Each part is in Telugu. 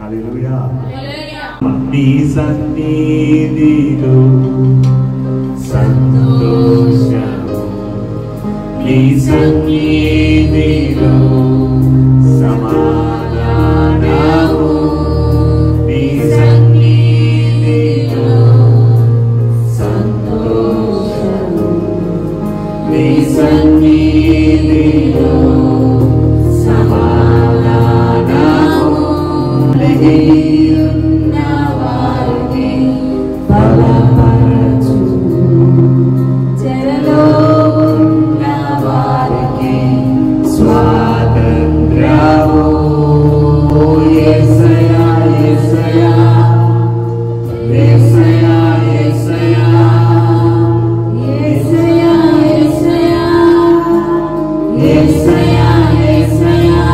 హల్లెలూయా. నీ సన్నిధిలో సంతోషము, నీ సన్నిధిలో సమాధానము, నీ సన్నిధిలో సంతోషము, నీ సన్నిధిలో సమాధానము. లెగియున్న వారిని బలపరచు, చెరలో ఉన్న వారికి స్వాతంత్ర్యము. యేసయ్యా యేసయ్యా యేసయ్యా యేసయ్యా యేసయ్యా యేసయ్యా యేసయ్యా యేసయ్యా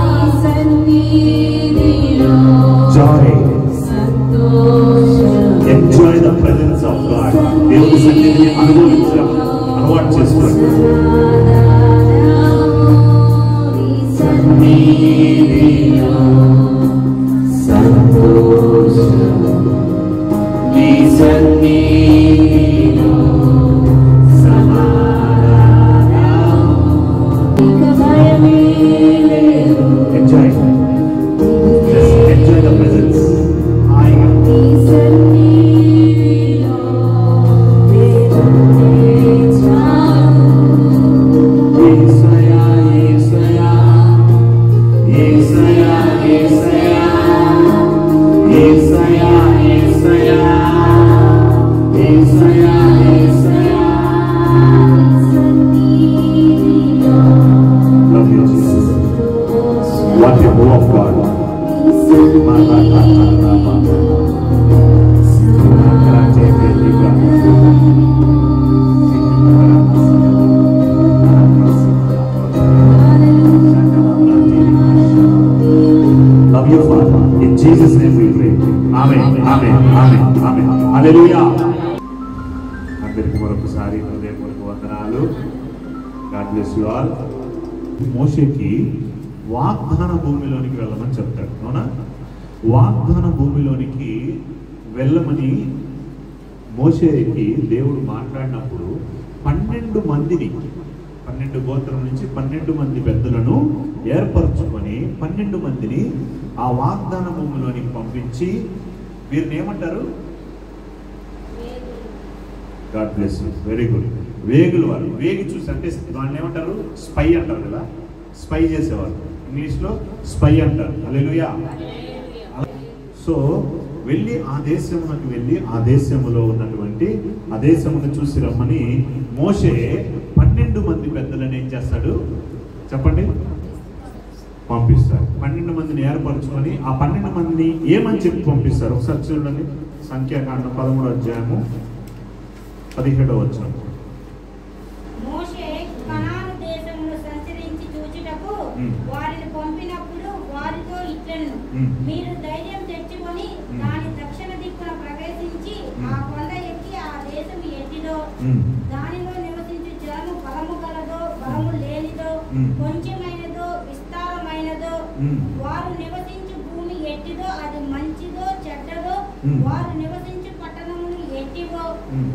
నీ సన్నిధిలో joy, సంతోషం. Enjoy the presence of God. దేవుని సన్నిధిని అనుభవించడం అలవాటు చేసుకోండి. నీ సన్నిధిలో సంతోషం, నీ సన్నిధిలో సమాధానం. ఇక భయమే లేదు. Enjoy. Just enjoy the presence. హాయిగా నీ సన్నిధిలో వేదనే చాలు. యేసయ్యా యేసయ్యా యేసయ్యా యేసయ్యా యేసయ్యా యేసయ్యా యేసయ్యా యేసయ్యా సన్నిధిలో. Love you, Jesus. What a move of God. Love you, Father. In Jesus' name we pray. Amen. Amen. Amen. Amen. Hallelujah. అందరికీ మరొకసారి హృదయపూర్వక వందనాలు. God bless you all. మోషేకి వాగ్దాన భూమిలోనికి వెళ్ళమని చెప్తాడు, అవునా? వాగ్దాన భూమిలోనికి వెళ్ళమని మోషేకి దేవుడు మాట్లాడినప్పుడు 12 మందిని, 12 గోత్రం నుంచి 12 మంది పెద్దలను ఏర్పరచుకొని 12 మందిని ఆ వాగ్దాన భూమిలోనికి పంపించి వీరిని ఏమంటారు? God bless you. Very good. వేగులు వారు. వేగి చూసి అంటే దాన్ని ఏమంటారు? స్పై అంటారు కదా, స్పై చేసేవారు. ఇంగ్లీష్లో స్పై అంటారు. హల్లెలూయా. సో వెళ్ళి ఆ దేశమునకు వెళ్ళి ఆ దేశములో ఉన్నటువంటి ఆ దేశమును చూసి రమ్మని మోషే 12 మంది పెద్దలను ఏం చేస్తాడు చెప్పండి? పంపిస్తారు. 12 మందిని ఏర్పరచుకొని ఆ 12 మందిని ఏమని చెప్పి పంపిస్తారు? ఒకసారి చూడండి. సంఖ్యాకాండం 13వ అధ్యాయము 17వ వచనం. మోషే కనాను దేశమును సంచరించి చూచుటకు వారిని పంపినప్పుడు వారితో ఇట్లను, మీరు ధైర్యం తెచ్చుకొని దాని దక్షిణ దిక్కున ప్రవేశించి ఆ కొండ ఎక్కి ఆ దేశం ఎట్టిదో దానిలో నివసించు జనము బలము గలదో బలము లేనిదో కొంచెమైనదో విస్తారమైనదో వారు నివసించు భూమి ఎట్టిదో అది మంచిదో చెడ్డదో వారు నివసించు పట్టణములు ఎట్టివో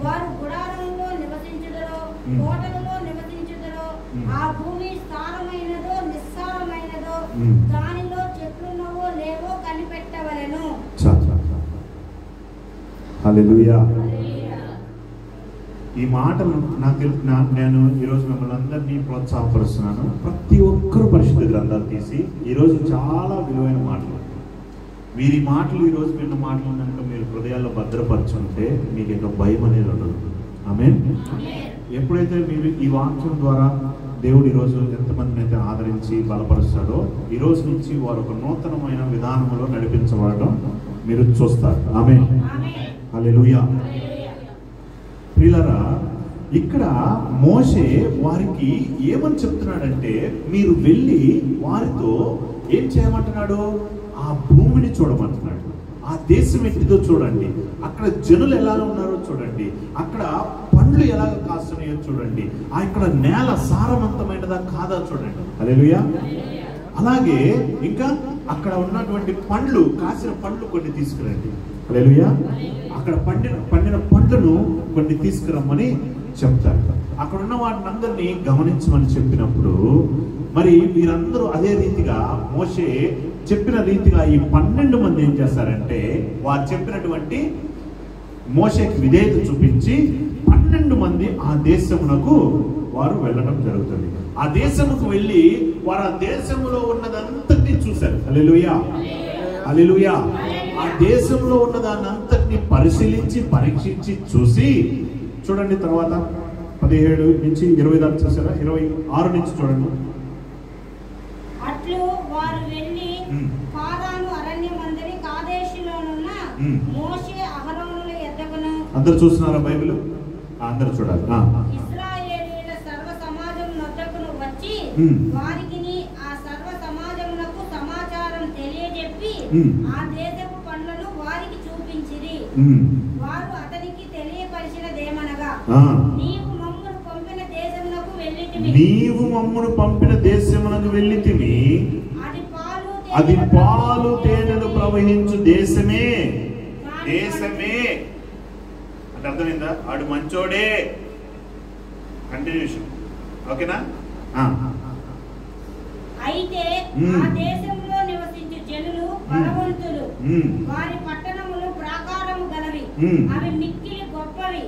వారు గుడారంలో నివసించుదరో కోటలలో నివసించుదరో ఆ భూమి సారమైనదో నిస్సారమైనదో దానిలో చెట్లున్నవో లేవో కనిపెట్టవలెను. హల్లెలూయా. ఈ మాటలు నేను ఈరోజు మిమ్మల్ని అందరినీ ప్రోత్సాహపరుస్తున్నాను. ప్రతి ఒక్కరూ పరిశుద్ధ గ్రంథాలు తీసి ఈరోజు చాలా విలువైన మాటలు, వీరి మాటలు ఈరోజు విన్న మాటలు కనుక మీరు హృదయాల్లో భద్రపరచుంటే మీకు ఇంకా భయం అనేది ఉండదు. ఆమేన్. ఎప్పుడైతే మీరు ఈ వాక్యం ద్వారా దేవుడు ఈరోజు ఎంతమందిని అయితే ఆదరించి బలపరుస్తాడో ఈరోజు నుంచి వారు ఒక నూతనమైన విధానంలో నడిపించబడడం మీరు చూస్తారు. ఆమేన్. హల్లెలూయా. ప్రియులారా, ఇక్కడ మోషే వారికి ఏమని చెప్తున్నాడంటే మీరు వెళ్ళి వారితో ఏం చేయమంటున్నాడు? ఆ భూమిని చూడమంటున్నాడు. ఆ దేశం ఎట్టిదో చూడండి, అక్కడ జనులు ఎలా ఉన్నారో చూడండి, అక్కడ పండ్లు ఎలా కాస్తున్నాయో చూడండి, అక్కడ నేల సారవంతమైనదా కాదా చూడండి. హల్లెలూయా. అలాగే ఇంకా అక్కడ ఉన్నటువంటి పండ్లు, కాసిన పండ్లు కొన్ని తీసుకురండి. హల్లెలూయా. అక్కడ పండిన పండ్లను కొన్ని తీసుకురమ్మని చెప్తారు. అక్కడ ఉన్న వాటిని అందరినీ గమనించమని చెప్పినప్పుడు మరి వీరందరూ అదే రీతిగా మోషే చెప్పిన రీతిగా ఈ 12 మంది ఏం చేస్తారంటే వారు చెప్పినటువంటి మోషేకి విధేయత చూపించి 12 మంది ఆ దేశమునకు వారు వెళ్ళడం జరుగుతుంది. ఆ దేశముకు వెళ్ళి వారు ఆ దేశంలో ఉన్నదంతటినీ చూశారు. హల్లెలూయా, హల్లెలూయా. ఆ దేశంలో ఉన్నదాన్ని అంతటినీ పరిశీలించి పరీక్షించి చూసి చూడండి. తర్వాత 17 నుంచి 20 దాకా చూసారా, 26 నుంచి చూడండి. అట్లు వారు వెళ్ళి పారాను అరణ్యమందరి కాదేశులోనున్న మోషే అహరోనుల యొద్దకును. అందరూ చూస్తున్నారా బైబిల్? అందరూ చూడాలి. ఇశ్రాయేలీయుల సర్వ సమాజం వద్దకును వచ్చి వారికిని ఆ సర్వ సమాజమునకు సమాచారం తెలియజెప్పి ఆ దేశపు పండ్లను వారికి చూపించిరి. వారు అతనికి తెలియపరిచినదేమనగా, నీవు మమ్మను పంపిన దేశమునకు వెళ్ళితివి, అది పాలు తేనెలు ప్రవహించు దేశమే. దేశమే అంటే అర్థమైందా? ఆడు మంచోడే. కంటిన్యూషన్. ఓకేనా? అయితే ఆ దేశంలో నివసించు జనులు బలవంతులు, వారి పట్టణములు ప్రాకారము గలవి, అవి మిక్కిలి గొప్పవి.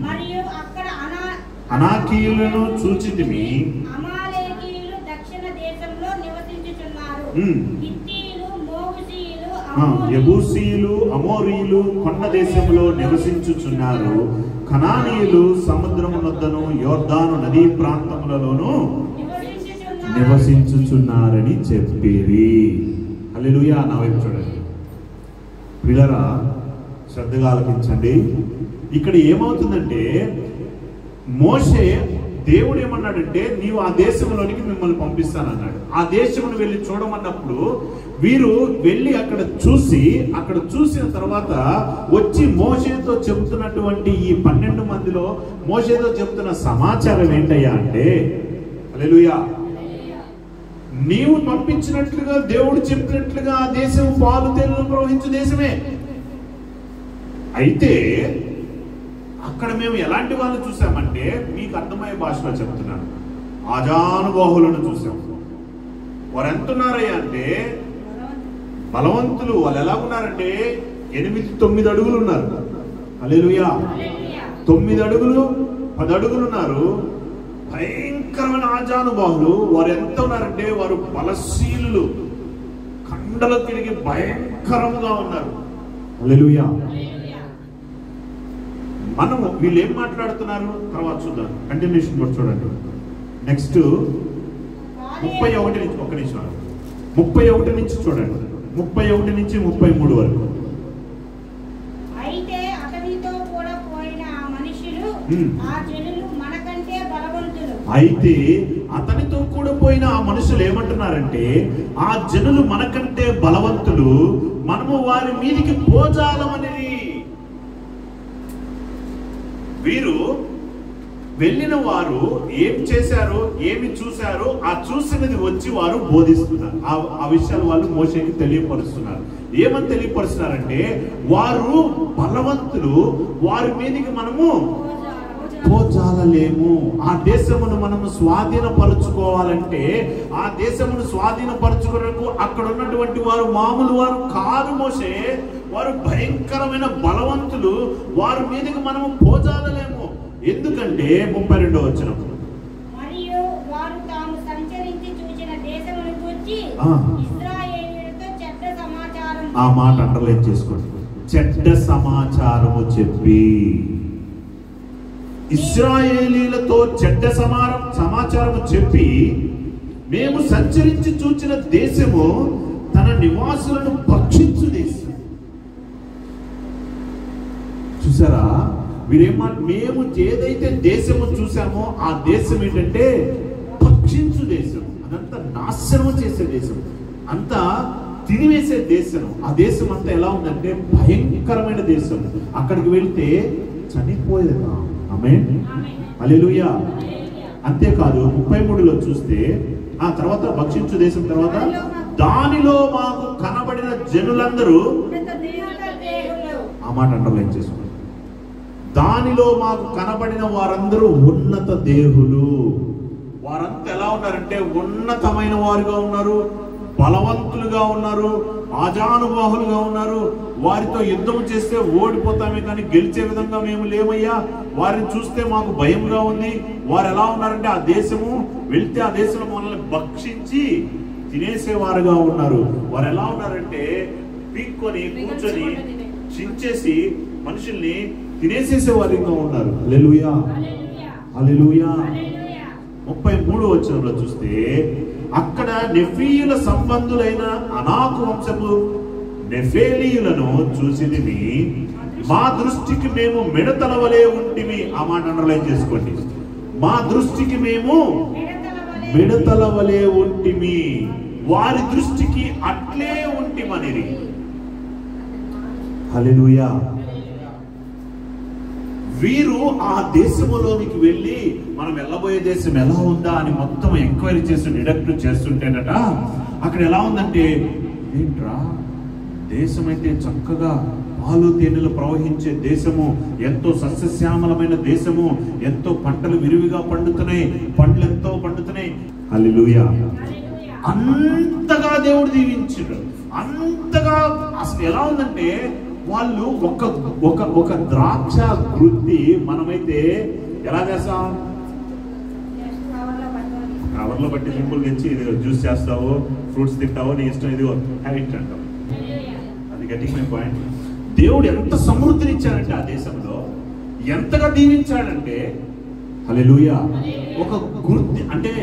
మరియు అక్కడ అనాకీయులను చూచితిమి. అమాలేకీయులు దక్షిణ దేశంలో నివసించుచున్నారు. హిత్తీయులు, మోగుసీయులు, యెబూసీయులు, అమోరీయులు కొండ దేశంలో నివసించుచున్నారు. కనానీయులు సముద్రము వద్దను యోర్దాను నదీ ప్రాంతములలోను నివసించుచున్నారని చెప్పిరి. హల్లెలూయా. నా వైపు చూడండి ప్రియులారా, శ్రద్ధగా ఆలకించండి. ఇక్కడ ఏమవుతుందంటే మోషే దేవుడు ఏమన్నాడంటే నీవు ఆ దేశంలోనికి మిమ్మల్ని పంపిస్తానన్నాడు. ఆ దేశమును వెళ్ళి చూడమన్నప్పుడు వీరు వెళ్ళి అక్కడ చూసిన తర్వాత వచ్చి మోషేతో చెబుతున్నటువంటి ఈ 12 మందిలో మోషేతో చెబుతున్న సమాచారం ఏంటయ్యా అంటే, హల్లెలూయా, నీవు పంపించినట్లుగా దేవుడు చెప్పినట్లుగా ఆ దేశం పాలు తేనెలు ప్రవహించు దేశమే. అయితే అక్కడ మేము ఎలాంటి వాళ్ళని చూసామంటే మీకు అర్థమయ్యే భాషలో చెప్తున్నాను, ఆజానుబాహులను చూసాం. వారు ఎంత ఉన్నారయ్యా అంటే బలవంతులు. వాళ్ళు ఎలా ఉన్నారంటే 8-9 అడుగులు ఉన్నారు. హల్లెలూయా. 9 అడుగులు 10 అడుగులు ఉన్నారు. భయంకరమైన ఆజానుబాహులు. వారు ఎంత ఉన్నారంటే వారు బలశీలు, కండలు తిరిగి భయంకరంగా ఉన్నారు. హల్లెలూయా. మనము వీళ్ళు ఏం మాట్లాడుతున్నారు తర్వాత చూద్దాం. కంటిన్యూషన్ కూడా చూడండి. నెక్స్ట్ 31 నుంచి 1 నిమిషం 31 నుంచి చూడండి. 31 నుంచి 33 వరకు. అయితే అతనితో కూడా పోయిన ఆ మనుషులు ఆ జనులు మనకంటే బలవంతులు. అయితే అతనితో కూడా పోయిన ఆ మనుషులు ఏమంటున్నారంటే ఆ జనులు మనకంటే బలవంతులు, మనము వారి మీదికి పోజాలమని. వీరు వెళ్ళిన వారు ఏం చేశారో ఏమి చూశారో ఆ చూసినది వచ్చి వారు బోధిస్తున్నారు. ఆ విషయాలు వాళ్ళు మోషేకి తెలియపరుస్తున్నారు. ఏమని తెలియపరుస్తున్నారంటే వారు బలవంతులు, వారి మీదకి మనము పోజాలలేము. ఆ దేశమును మనము స్వాధీనపరుచుకోవాలంటే ఆ దేశమును స్వాధీనపరచుకున్నకు అక్కడ ఉన్నటువంటి వారు మామూలు వారు కాదు మోషే. వారు భయంకరమైన బలవంతులు, వారి మీదకి మనము పోజాలలేము. ఎందుకంటే 32వ వచనం, మరియు వారు తాము సంచరించి చూచిన దేశమును గూర్చి ఇశ్రాయేలీయులతో చెడ్డ సమాచారం. ఆ మాట అండర్లైన్ చేసుకోండి. చెడ్డ సమాచారము చెప్పి ఇశ్రాయేలీలతో చెడ్డ సమాచారము చెప్పి మేము సంచరించి చూచిన దేశము తన నివాసులను భక్షించు దేశం. చూసారా మేము ఏదైతే దేశము చూసామో ఆ దేశం ఏంటంటే భక్షించు దేశం. అదంతా నాశనం చేసే దేశం, అంతా తినివేసే దేశం. ఆ దేశం అంతా ఎలా ఉందంటే భయంకరమైన దేశం. అక్కడికి వెళ్తే చనిపోయేదా. ఆమేన్, హల్లెలూయా. అంతేకాదు 33లో చూస్తే ఆ తర్వాత భక్షించు దేశం తర్వాత దానిలో మాకు కనబడిన జనులందరూ, ఆ మాట అండర్లైన్ చేసుకోండి, దానిలో మాకు కనబడిన వారందరూ ఉన్నత దేహులు. వారంతా ఎలా ఉన్నారంటే ఉన్నతమైన వారుగా ఉన్నారు, బలవంతులుగా ఉన్నారు, ఆజానుబాహులుగా ఉన్నారు. వారితో యుద్ధం చేస్తే ఓడిపోతామే కానీ గెలిచే విధంగా మేము లేమయ్యా. వారిని చూస్తే మాకు భయంగా ఉంది. వారు ఎలా ఉన్నారంటే ఆ దేశము వెళ్తే ఆ దేశంలో మనల్ని భక్షించి తినేసేవారుగా ఉన్నారు. వారు ఎలా ఉన్నారంటే పీక్కొని కూర్చొని చించేసి మనుషుల్ని తినేసేసే వారిగా ఉన్నారు. హల్లెలూయా, హల్లెలూయా. 33వ వచనంలో చూస్తే అక్కడ నెఫీయుల సంబంధులైన అనాకు వంశపు నెఫేలీయులను చూసితిమి, మా దృష్టికి మేము మిడతల వలె ఉంటిమి. ఆ మాట అండర్లైన్ చేసుకోండి. మా దృష్టికి మేము మిడతల వలె ఉంటిమి, వారి దృష్టికి అట్లే ఉంటిమనిరి. హల్లెలూయా. వీరు ఆ దేశములోనికి వెళ్ళి మనం వెళ్ళబోయే దేశం ఎలా ఉందా అని మొత్తం ఎంక్వైరీ చేసి డిడక్ట్ చేస్తుంటేనట అక్కడ ఎలా ఉందంటే, ఏంట్రా దేశం అయితే చక్కగా పాలు తేనెలు ప్రవహించే దేశము, ఎంతో సస్యశ్యామలమైన దేశము, ఎంతో పంటలు విరివిగా పండుతున్నాయి, పండ్లు ఎంతో పండుతున్నాయి. హల్లెలూయా. అంతగా దేవుడు దీవించాడు. అంతగా అసలు ఎలా ఉందంటే వాళ్ళు ఒక ద్రాక్ష వృద్ధి మనమైతే ఎలా చేస్తాం, కవర్లో బట్టి సింపుల్ తెచ్చి ఇది జ్యూస్ చేస్తావు, ఫ్రూట్స్ తింటావు, నీ ఇష్టం, ఇదిగో హ్యాబిట్ అంటావు. అది గట్టిగా పాయింట్. దేవుడు ఎంత సమృద్ధిని ఇచ్చాడంటే ఆ దేశంలో, ఎంతగా దీవించాడంటే, హల్లెలూయా. ఒక గుర్తి అంటే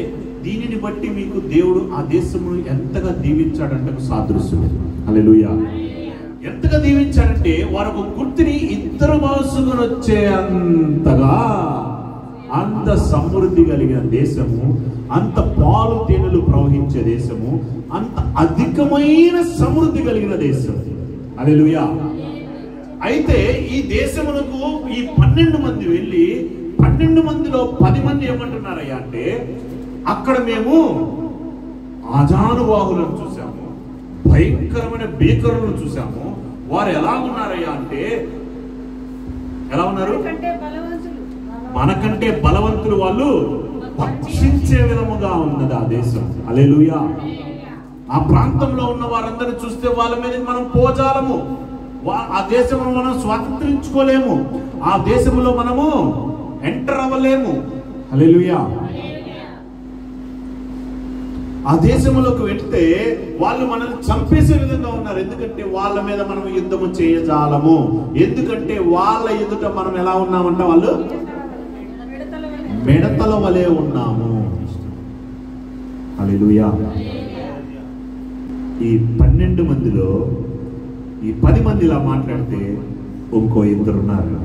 దీనిని బట్టి మీకు దేవుడు ఆ దేశమును ఎంతగా దీవించాడంటే సాదృశ్యం. హల్లెలూయా. ఎంతగా దీవించాడంటే వారు ఒక గుర్తిని ఇద్దరు మోసుకొని వచ్చే అంతగా, అంత సమృద్ధి కలిగిన దేశము, అంత పాలు తేనెలు ప్రవహించే దేశము, అంత అధికమైన సమృద్ధి కలిగిన దేశం. హల్లెలూయా. అయితే ఈ దేశమునకు ఈ 12 మంది వెళ్ళి 12 మందిలో 10 మంది ఏమంటున్నారయ్యా అంటే, అక్కడ మేము ఆజానుబాహులను చూసాము, భయంకరమైన భీకరులను చూసాము. వారు ఎలా ఉన్నారయ్యా అంటే, ఎలా ఉన్నారు, మనకంటే బలవంతులు, వాళ్ళు భక్షించే విధముగా ఉన్నది ఆ దేశం. హల్లెలూయా. ఆ ప్రాంతంలో ఉన్న వారందరిని చూస్తే వాళ్ళ మీద మనం పోజాలము. ఆ దేశంలో మనం స్వాతంత్రించుకోలేము, ఆ దేశంలో మనము ఎంటర్ అవ్వలేము. హల్లెలూయా. ఆ దేశంలోకి వెళ్తే వాళ్ళు మనల్ని చంపేసే విధంగా ఉన్నారు. ఎందుకంటే వాళ్ళ మీద మనం యుద్ధము చేయజాలము. ఎందుకంటే వాళ్ళ ఎదుట మనం ఎలా ఉన్నామంట, వాళ్ళు మిడతల వలె ఉన్నాము. హల్లెలూయా. ఈ 12 మందిలో ఈ 10 మంది ఇలా మాట్లాడితే ఇంకో ఇద్దరు ఉన్నారు.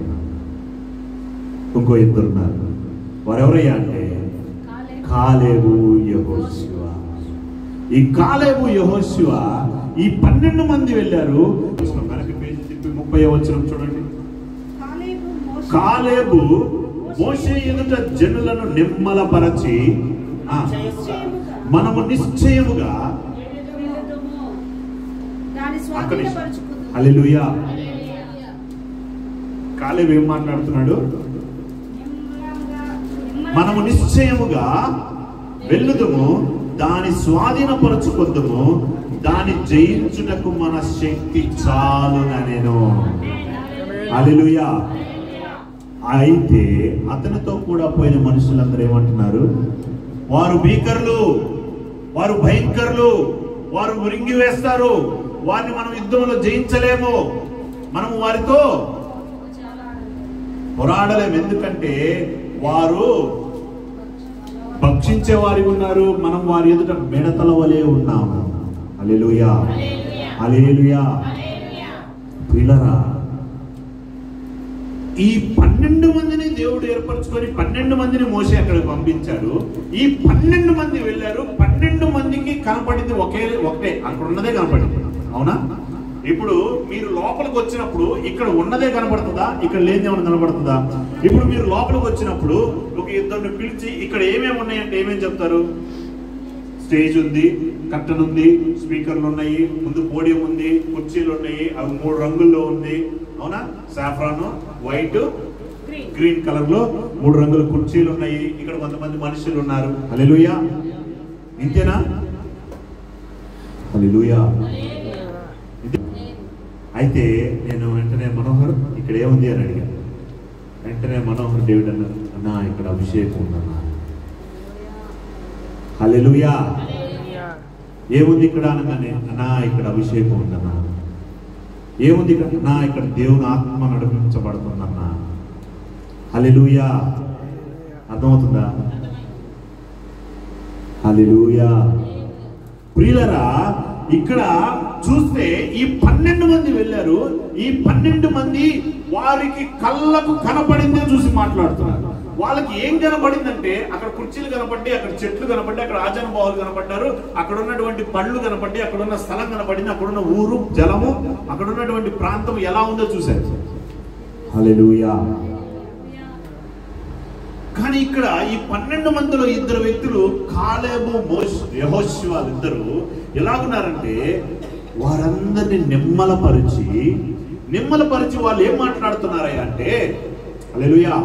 వారు ఎవరయ్యా అంటే కాలేబు, యెహోషువ. ఈ కాలేబు, యెహోషువ ఈ 12 మంది వెళ్ళారు. మనకి పేజీ తిప్పి 30వ వచనం చూడండి. కాలేబు మోషే ఎదుట జనులను నిమ్మలపరచి, మనము నిశ్చయముగా, హల్లెలూయా. కాలేబు ఏం మాట్లాడుతున్నాడు, మనము నిశ్చయముగా వెళ్ళుదుము, దాని స్వాధీనపరచుకొందుము, దాని జయించుటకు మన శక్తి చాలుననెను. హల్లెలూయా. అయితే అతనితో కూడా పోయిన మనుషులందరూ ఏమంటున్నారు, వారు భీకరులు, వారు భయంకరులు, వారు మురింగి వేస్తారు, వారిని మనం యుద్ధంలో జయించలేము, మనము వారితో పోరాడలేము. ఎందుకంటే వారు భక్షించే వారి ఉన్నారు, మనం వారి ఎదుట మిడతల వలె ఉన్నాము. హల్లెలూయా, హల్లెలూయా. ప్రియులారా, ఈ 12 మందిని దేవుడు ఏర్పరచుకొని 12 మందిని మోసే అక్కడికి పంపించారు. ఈ 12 మంది వెళ్ళారు. 12 మందికి కనపడింది ఒకటే, అక్కడ ఉన్నదే కనపడింది. అవునా? ఇప్పుడు మీరు లోపలికి వచ్చినప్పుడు ఇక్కడ ఉన్నదే కనపడుతుందా, ఇక్కడ లేనిదేమన్నా కనపడుతుందా? ఇప్పుడు మీరు లోపలికి వచ్చినప్పుడు ఒక ఇద్దరిని పిలిచి ఇక్కడ ఏమేమి ఉన్నాయంటే ఏమేమి చెప్తారు? స్టేజ్ ఉంది, కర్టన్ ఉంది, స్పీకర్లు ఉన్నాయి, ముందు పోడియం ఉంది, కుర్చీలు ఉన్నాయి. అవి 3 రంగుల్లో ఉంది. అవునా? సాఫ్రాన్, వైట్, గ్రీన్ కలర్ లో 3 రంగుల కుర్చీలు ఉన్నాయి. ఇక్కడ కొంతమంది మనుషులు ఉన్నారు. హల్లెలూయా. ఇంతేనా? హల్లెలూయా. అయితే నేను వెంటనే మనోహర్ ఇక్కడ ఏముంది అని అడిగాను. వెంటనే మనోహర్ డేవిడ్ అన్నారు, అన్నా ఇక్కడ అభిషేకం ఉందన్నా. హల్లెలూయా. ఏముంది ఇక్కడ అనగానే, అన్నా ఇక్కడ అభిషేకం ఉందన్నా. ఏముంది ఇక్కడ? అన్నా ఇక్కడ దేవుని ఆత్మ నడిపించబడుతుందన్నా. హల్లెలూయా. అర్థమవుతుందా? హల్లెలూయా. ప్రియులారా, ఇక్కడ చూస్తే ఈ 12 మంది వెళ్ళారు. ఈ 12 మంది వారికి కళ్ళకు కనపడిందే చూసి మాట్లాడుతున్నారు. వాళ్ళకి ఏం కనపడిందంటే అక్కడ కుర్చీలు కనపడ్డాయి, అక్కడ చెట్లు కనపడ్డాయి, అక్కడ ఆజానుబాహులు కనపడ్డారు, అక్కడ ఉన్నటువంటి పళ్ళు కనపడ్డాయి, అక్కడ ఉన్న స్థలం కనపడింది, అక్కడ ఉన్న ఊరు, జలము, అక్కడ ఉన్నటువంటి ప్రాంతం ఎలా ఉందో చూశారు. హల్లెలూయా. కానీ ఇక్కడ ఈ 12 మందిలో 2 వ్యక్తులు, కాలేబు, యెహోషువ ఇద్దరు ఎలాగున్నారంటే వారందరినీ నిమ్మలపరిచి వాళ్ళు ఏం మాట్లాడుతున్నారయ్యా అంటే, హల్లెలూయా,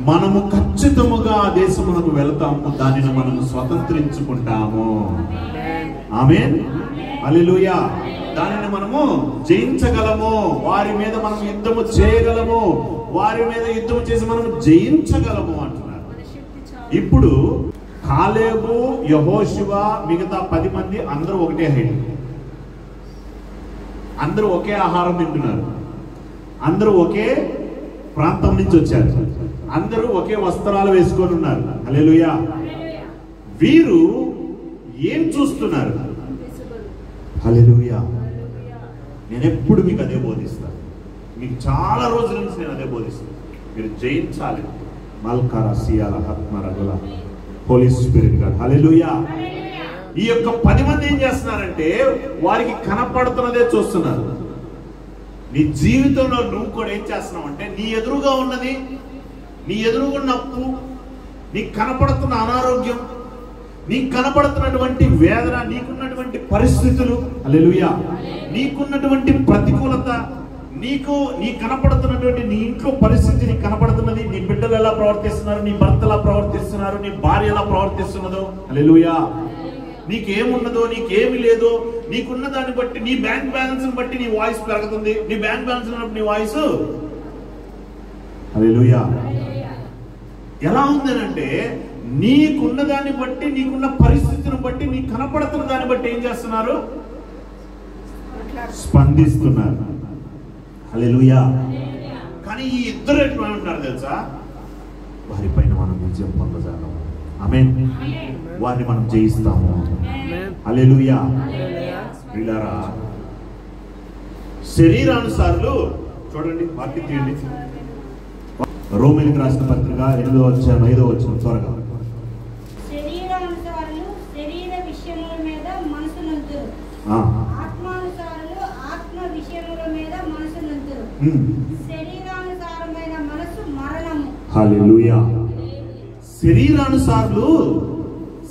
మనము ఖచ్చితముగా ఆ దేశమునకు వెళ్తాము, దానిని మనము స్వతంత్రించుకుంటాము. ఆమేన్. హల్లెలూయా. దానిని మనము జయించగలము, వారి మీద మనం యుద్ధము చేయగలము, వారి మీద యుద్ధం చేసి మనం జయించగలము అంటున్నారు. ఇప్పుడు కాలేబు, యెహోషువ, మిగతా 10 మంది అందరూ ఒకటే హైట్, అందరూ ఒకే ఆహారం తింటున్నారు, అందరూ ఒకే ప్రాంతం నుంచి వచ్చారు, అందరూ ఒకే వస్త్రాలు వేసుకొని ఉన్నారు. హల్లెలూయా. వీరు ఏం చూస్తున్నారు? హల్లెలూయా. నేను ఎప్పుడు మీకు అదే బోధిస్తాను. మీకు చాలా రోజుల నుంచి నేను అదే బోధిస్తాను. మీరు జయించాలి. మల్కారా సియాల ఆత్మరగుల హోలీ స్పిరిట్ గాడ్. హల్లెలూయా. ఈ యొక్క 10 మంది ఏం చేస్తున్నారంటే వారికి కనపడుతున్నదే చూస్తున్నారు. నీ జీవితంలో నువ్వు కూడా ఏం చేస్తున్నావు అంటే నీ ఎదురుగా ఉన్నది, నీ ఎదురుగున్న అప్పు, నీకు కనపడుతున్న అనారోగ్యం, నీకు కనపడుతున్నటువంటి వేదన, నీకున్నటువంటి పరిస్థితులు, హల్లెలూయా, నీకున్నటువంటి ప్రతికూలత, నీకు కనపడుతున్నటువంటి నీ ఇంట్లో పరిస్థితి నీకు కనపడుతున్నది, నీ బిడ్డలు ఎలా ప్రవర్తిస్తున్నారు, నీ భర్త ఎలా ప్రవర్తిస్తున్నారు, నీ భార్య ఎలా ప్రవర్తిస్తున్నదో, హల్లెలూయా, నీకేమున్నదో నీకేమి లేదో, నీకున్న దాన్ని బట్టి, నీ బ్యాంక్ బ్యాలెన్స్ బట్టి నీ వాయిస్ పెరుగుతుంది. నీ బ్యాంక్ బ్యాలెన్స్ ఉన్నప్పుడు నీ వాయిస్ హల్లెలూయా ఎలా ఉందనంటే నీకున్న దాన్ని బట్టి, నీకున్న పరిస్థితిని బట్టి, నీకు కనపడుతున్న దాన్ని బట్టి ఏం చేస్తున్నారు? స్పందిస్తున్నారు. హల్లెలూయా. కానీ ఈ ఇద్దరు ఎట్లా ఉంటారు తెలుసా? వారిపైన మనం విజయం పొందజాలం. ఆమేన్. వారిని మనం జయిస్తాము. హల్లెలూయా. ప్రియులారా, శరీరానుసారులు చూడండి, వాక్యం తీయండి. రోమీయులకు రాసిన పత్రిక 8వ అధ్యాయం 5వ వచనం త్వరగా. శరీరానుసారులు శరీర విషయముల మీద మనసు నుంచురు, ఆత్మానుసారులు ఆత్మ విషయముల మీద మనసు నుంచురు. శరీరానుసారమైన మనసు మరణము. హల్లెలూయా.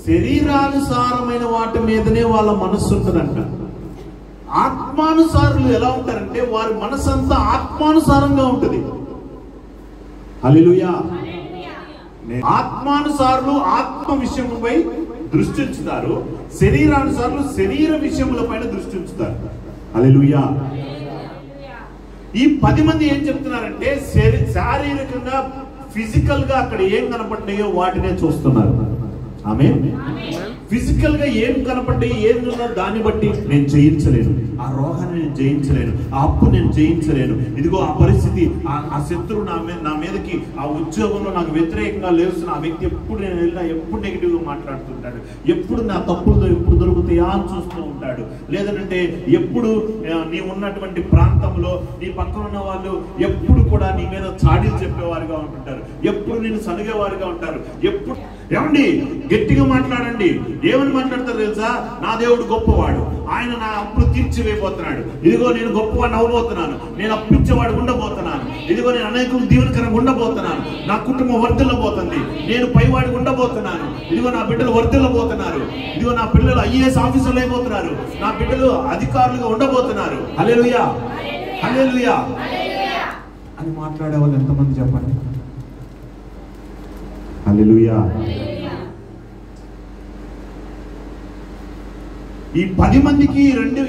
శరీరానుసారమైన వాటి మీదనే వాళ్ళ మనస్సు ఉంటుందంట. ఆత్మానుసారులు ఎలా ఉంటారంటే వారి మనసు అంతా ఆత్మానుసారంగా ఉంటుంది. హల్లెలూయా. ఆత్మానుసారులు ఆత్మ విషయముపై దృష్టి ఉంచుతారు, శరీరానుసారులు శరీర విషయముల పైన దృష్టి ఉంచుతారు. హల్లెలూయా. ఈ 10 మంది ఏం చెప్తున్నారంటే శారీరకంగా, ఫిజికల్ గా అక్కడ ఏం కనపడ్డాయో వాటినే చూస్తున్నారు. ఆమేన్. ఫిజికల్ గా ఏం కనపడ్డాయి, ఏం ఉన్నా దాన్ని బట్టి నేను జయించలేను, ఆ రోగాన్ని నేను జయించలేను, ఆ అప్పు నేను జయించలేను, ఇదిగో ఆ పరిస్థితి, ఆ శత్రువు నా మీదకి, ఆ ఉద్యోగంలో నాకు వ్యతిరేకంగా లేస్తున్న ఆ వ్యక్తి ఎప్పుడు నేను వెళ్ళినా ఎప్పుడు నెగిటివ్ గా మాట్లాడుతుంటాడు, ఎప్పుడు నా తప్పులు ఎప్పుడు దొరుకుతాయా అని చూస్తూ ఉంటాడు. లేదంటే ఎప్పుడు నీ ఉన్నటువంటి ప్రాంతంలో నీ పక్కన ఉన్న వాళ్ళు ఎప్పుడు కూడా నీ మీద చాడీలు చెప్పేవారుగా ఉంటుంటారు, ఎప్పుడు నేను సనిగేవారుగా ఉంటారు. ఎప్పుడు ఏమండి గట్టిగా మాట్లాడండి, ఏమని మాట్లాడతారు తెలుసా? నా దేవుడు గొప్పవాడు, ఆయన నా అప్పులు తీర్చివేయబోతున్నాడు, ఇదిగో నేను గొప్పవాడిని అవ్వబోతున్నాను, నేను అప్పించేవాడు ఉండబోతున్నాను, ఇదిగో నేను అనేకులకు దీవెనకరంగా ఉండబోతున్నాను, నా కుటుంబం వర్ధిల్లబోతుంది, నేను పైవాడికి ఉండబోతున్నాను, ఇదిగో నా బిడ్డలు వర్ధిల్లబోతున్నారు, ఇదిగో నా పిల్లలు ఐఏఎస్ ఆఫీసర్లు అయిపోతున్నారు, నా బిడ్డలు అధికారులుగా ఉండబోతున్నారు. హల్లెలూయా, హల్లెలూయా అని మాట్లాడే వాళ్ళు ఎంతమంది చెప్పండి? హల్లెలూయా. ఈ 10 మందికి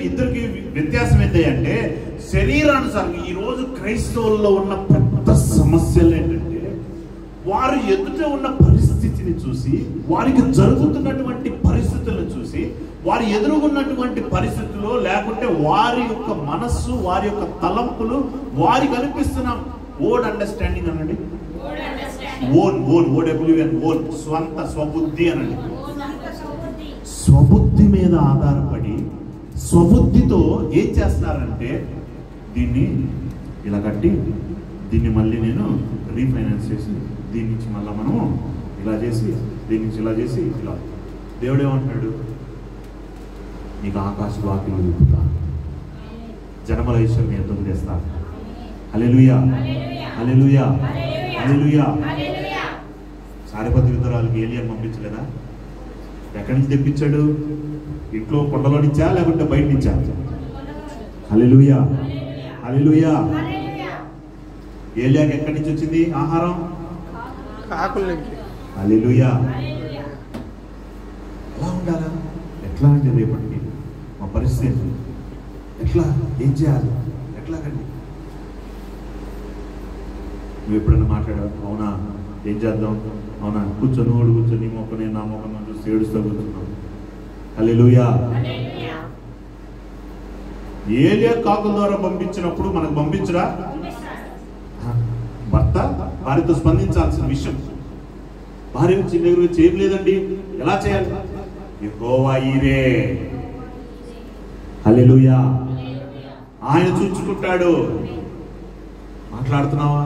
ఇద్దరికి వ్యత్యాసం ఏంటంటే శరీరానుసారంగా ఈ రోజు క్రైస్తవుల్లో ఉన్న పెద్ద సమస్యలు ఏంటంటే వారు ఎదుట ఉన్న పరిస్థితిని చూసి, వారికి జరుగుతున్నటువంటి పరిస్థితులను చూసి, వారి ఎదురుగున్నటువంటి పరిస్థితుల్లో లేకుంటే వారి యొక్క మనస్సు, వారి యొక్క తలంపులు వారికి అనిపిస్తున్న ఓన్ అండర్స్టాండింగ్ అనండి, ఓన్ స్వంత స్వబుద్ధి అనండి. స్వబుద్ధి మీద ఆధారపడి స్వబుద్ధితో ఏం చేస్తున్నారంటే దీన్ని ఇలా కట్టి దీన్ని మళ్ళీ నేను రీఫైనాన్స్ చేసి దీని నుంచి మళ్ళీ మనము ఇలా చేసి దీని నుంచి ఇలా చేసి ఇలా. దేవుడు ఏమంటున్నాడు? నీకు ఆకాశ వాక్యం చూపుతా, జనముల ఈశ్వరుని యుద్ధం చేస్తా. హల్లెలూయా, హల్లెలూయా, హల్లెలూయా. సారెపతి విధురాలకి ఏలియాని పంపించలేదా? ఎక్కడి నుంచి తెప్పించాడు? ఇంట్లో కొండలో నుంచా లేకుంటే బయట నుంచా? హల్లెలూయా, హల్లెలూయా. ఏలియాకి ఎక్కడి నుంచి వచ్చింది ఆహారం? హల్లెలూయా. ఎలా ఉండాలా? ఎట్లా అంటే రేపటికి మా పరిస్థితి ఎట్లా, ఏం చేయాలి, ఎట్లాగండి? నువ్వు ఎప్పుడైనా మాట్లాడావు? అవునా, ఏం చేద్దాం? అవునా, కూర్చొని ఓడి కూర్చొని నీ మొక్క నేను నా మొక్క చూసి ఏడుస్తూ కూర్చున్నావు. హల్లెలూయా. ఏలియా కాకుల ద్వారా పంపించినప్పుడు మనకు పంపించరా? భర్త భార్యతో స్పందించాల్సిన విషయం. భార్య వచ్చి దగ్గర వచ్చి ఏం లేదండి, ఎలా చేయాలి? యెహోవా ఈరే. హల్లెలూయా. ఆయన చూచుకుంటాడు. మాట్లాడుతున్నావా?